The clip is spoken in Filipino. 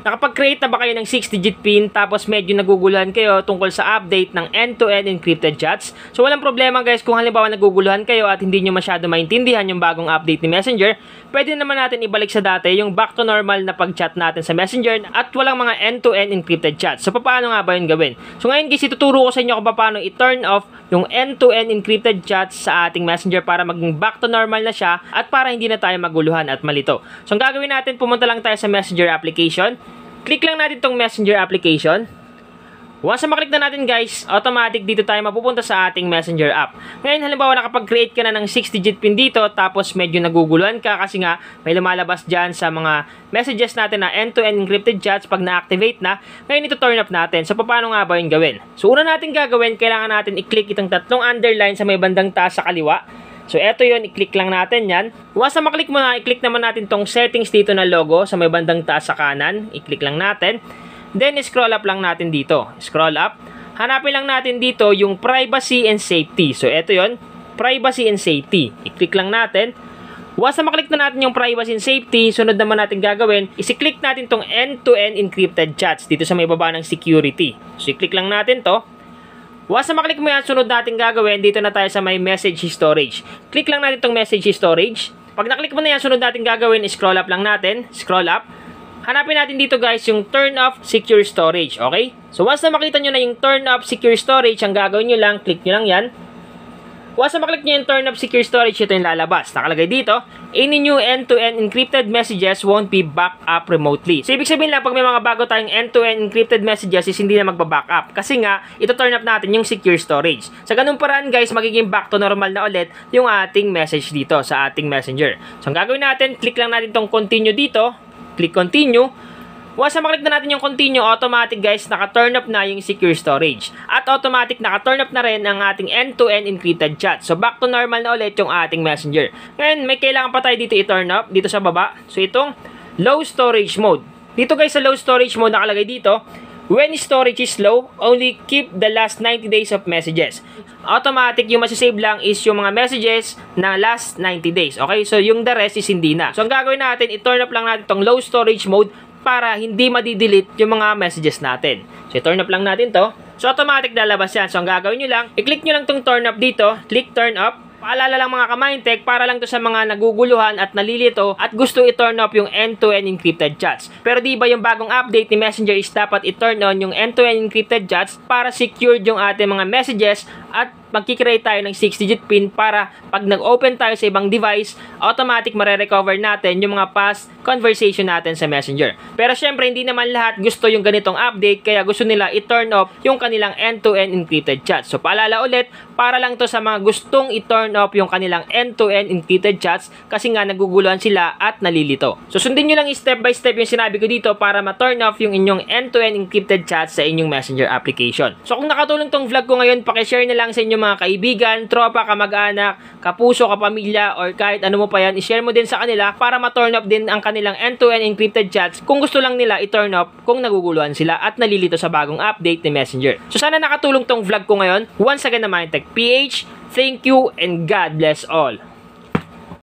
Nakapag-create na ba kayo ng 6-digit PIN tapos medyo naguguluhan kayo tungkol sa update ng end-to-end encrypted chats? So walang problema guys kung halimbawa naguguluhan kayo at hindi nyo masyado maintindihan yung bagong update ni Messenger, pwede naman natin ibalik sa dati yung back to normal na pag-chat natin sa Messenger at walang mga end-to-end encrypted chats. So paano nga ba yun gawin? So ngayon guys, ituturo ko sa inyo kung paano i-turn off yung end-to-end encrypted chats sa ating Messenger para maging back to normal na siya at para hindi na tayo maguluhan at malito. So ang gagawin natin, pumunta lang tayo sa Messenger application. Click lang natin tong Messenger application. Once na maklik na natin guys, automatic dito tayo mapupunta sa ating Messenger app. Ngayon halimbawa nakapag-create ka na ng 6-digit PIN dito tapos medyo naguguluhan ka kasi nga may lumalabas dyan sa mga messages natin na end-to-end encrypted chats pag na-activate na. Ngayon ito turn up natin. So paano nga ba yung gawin? So una natin gagawin, kailangan natin i-click itong tatlong underline sa may bandang taas sa kaliwa. So, eto yun, i-click lang natin yan. Once na maklik mo na, i-click naman natin tong settings dito na logo sa may bandang taas sa kanan. I-click lang natin. Then, scroll up lang natin dito. Scroll up. Hanapin lang natin dito yung privacy and safety. So, eto yun, privacy and safety. I-click lang natin. Once na maklik na natin yung privacy and safety, sunod naman natin gagawin, isi-click natin tong end-to-end encrypted chats dito sa may baba ng security. So, i-click lang natin to. Once na maklik mo yan, sunod natin gagawin, dito na tayo sa may message storage. Click lang natin itong message storage. Pag naklik mo na yan, sunod natin gagawin, scroll up lang natin. Scroll up. Hanapin natin dito guys yung turn off secure storage. Okay? So once na makita nyo na yung turn off secure storage, ang gagawin nyo lang, click nyo lang yan. Once na maklik nyo yung turn off secure storage, ito yung lalabas. Nakalagay dito, any new end-to-end encrypted messages won't be backed up remotely. So, ibig sabihin lang, pag may mga bago tayong end-to-end encrypted messages, is hindi na magbaback up. Kasi nga, ito turn up natin yung secure storage. Sa ganung paraan, guys, magiging back to normal na ulit yung ating message dito sa ating Messenger. So, ang gagawin natin, click lang natin tong continue dito. Click continue. Once na maklik na natin yung continue, automatic guys, naka-turn up na yung secure storage. At automatic naka-turn up na rin ang ating end-to-end encrypted chat. So, back to normal na ulit yung ating Messenger. Ngayon, may kailangan pa tayo dito i-turn up, dito sa baba. So, itong low storage mode. Dito guys, sa low storage mode, nakalagay dito, when storage is low, only keep the last 90 days of messages. Automatic, yung masasave lang is yung mga messages na last 90 days. Okay? So, yung the rest is hindi na. So, ang gagawin natin, i-turn up lang natin itong low storage mode para hindi madidelete yung mga messages natin. So, turn up lang natin to. So, automatic lalabas yan. So, ang gagawin nyo lang, i-click nyo lang tong turn up dito. Click turn up. Paalala lang mga ka-Mindtech, para lang to sa mga naguguluhan at nalilito at gusto i-turn off yung end-to-end encrypted chats. Pero di ba yung bagong update ni Messenger is dapat i-turn on yung end-to-end encrypted chats para secured yung ating mga messages at magkikreate tayo ng 6-digit PIN para pag nag-open tayo sa ibang device, automatic mare-recover natin yung mga past conversation natin sa Messenger. Pero syempre, hindi naman lahat gusto yung ganitong update, kaya gusto nila i-turn off yung kanilang end-to-end encrypted chats. So, paalala ulit, para lang to sa mga gustong i-turn off yung kanilang end-to-end encrypted chats kasi nga naguguluhan sila at nalilito. So, sundin nyo lang step by step yung sinabi ko dito para ma-turn off yung inyong end-to-end encrypted chats sa inyong Messenger application. So, kung nakatulong tong vlog ko ngayon, pakishare na lang sa inyong mga kaibigan, tropa, kamag-anak, kapuso, kapamilya, or kahit ano mo pa yan, i-share mo din sa kanila para ma-turn off din ang kanilang end-to-end encrypted chats kung gusto lang nila i-turn off kung naguguluhan sila at nalilito sa bagong update ni Messenger. So sana nakatulong tong vlog ko ngayon. Once again na Mindtech PH, thank you and God bless all.